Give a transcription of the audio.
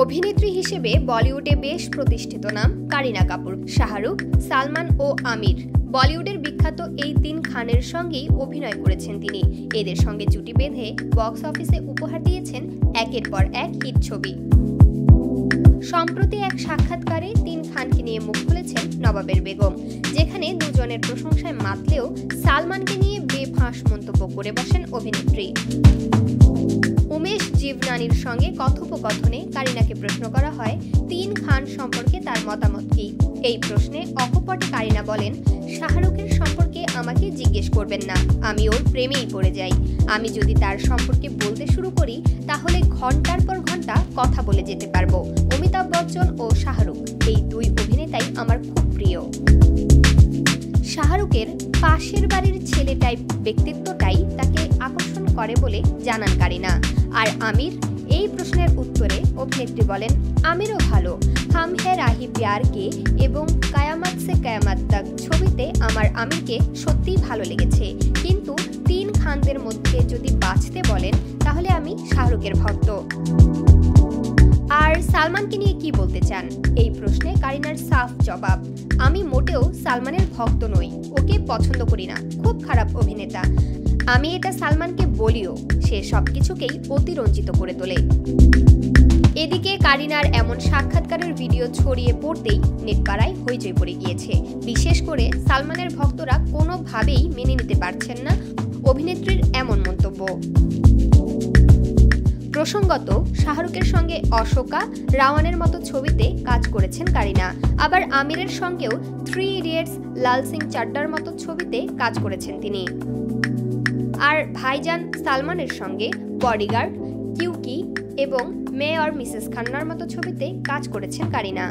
অভিনেত্রী হিসেবে বলিউডে বেশ প্রতিষ্ঠিত নাম কারিনা কাপুর, শাহরুখ, সালমান ও আমির। বলিউডের বিখ্যাত এই তিন খানের সঙ্গেই অভিনয় করেছেন তিনি। এদের সঙ্গে জুটি বেঁধে বক্স অফিসে উপহার দিয়েছেন একের পর এক হিট ছবি। সম্প্রতি এক সাক্ষাৎকারে তিন খানকে নিয়ে মুখ খুলেছেন নবাবের বেগম, যেখানে দুজনের প্রশংসায় মাতলেও সালমানকে নিয়ে বেফাঁস মন্তব্য করে বসেন অভিনেত্রী। উমেশ জীবনানির সঙ্গে কথোপকথনে কারিনাকে প্রশ্ন করা হয় তিন খান সম্পর্কে তার মতামত কি। এই প্রশ্নে অকপটে কারিনা বলেন, শাহরুখের সম্পর্কে আমাকে জিজ্ঞেস করবেন না, আমি ওর প্রেমেই পড়ে যাই। আমি যদি তার সম্পর্কে বলতে শুরু করি তাহলে ঘন্টার পর ঘন্টা কথা বলে যেতে পারবো। অমিতাভ বচ্চন ও শাহরুখ এই দুই অভিনেতাই আমার খুব প্রিয়। শাহরুখের পাশের বাড়ির ছেলে টাইপ ব্যক্তিত্বটাই তাকে আকর্ষণ করে বলে জানান কারিনা। আর আমির এই প্রশ্নের উত্তরে অভিনেত্রী বলেন, আমিরও ভালো। হাম হে রাহি প্যার কে এবং কায়ামত সে কায়ামত তক ছবিতে আমার আমিরকে সত্যিই ভালো লেগেছে, কিন্তু তিন খানদের মধ্যে যদি বাছতে বলেন তাহলে আমি শাহরুখের ভক্ত। আর সালমানকে নিয়ে কি বলতে চান, এই প্রশ্নে কারিনার সাফ জবাব, আমি মোটেও সালমানের ভক্ত নই, ওকে পছন্দ করি না, খুব খারাপ অভিনেতা। আমি এটা সালমানকে বলিও, সে সবকিছুকেই অতিরঞ্জিত করে তোলে। এদিকে কারিনার এমন সাক্ষাৎকারের ভিডিও ছড়িয়ে পড়তেই নেটপাড়ায় হইচই পড়ে গিয়েছে। বিশেষ করে সালমানের ভক্তরা কোনোভাবেই মেনে নিতে পারছেন না অভিনেত্রীর এমন মন্তব্য। প্রসঙ্গত, শাহরুখের সঙ্গে অশোকা, রাওয়ানের মতো ছবিতে কাজ করেছেন কারিনা। আবার আমিরের সঙ্গেও 3 ইডিয়টস, লাল সিং চাড্ডার মতো ছবিতে কাজ করেছেন তিনি। আর ভাইজান সালমানের সঙ্গে বডিগার্ড, কিউকি এবং মে और মিসেস খান্নার মতো ছবিতে কাজ করেছেন কারিনা।